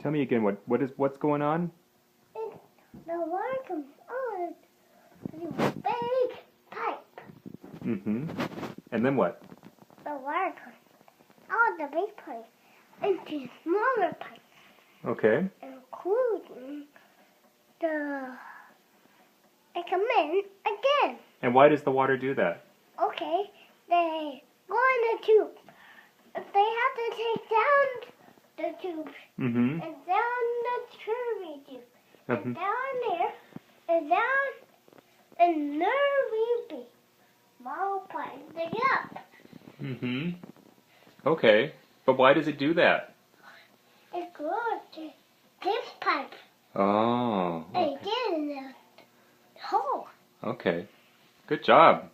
Tell me again, what's going on? And the water comes out with a big pipe. Mm-hmm. And then what? The water comes out of the big pipe into smaller pipes, Okay. including they come in again. And why does the water do that? Okay, they go in the tube. They have to take down the tube Mm-hmm. and down the turvy tube. Mm-hmm. And down there, and down, and there we be. Small pipes dig up. Mm-hmm. Okay. But why does it do that? It's good to this pipe. Oh. And get in the hole. Okay. Good job.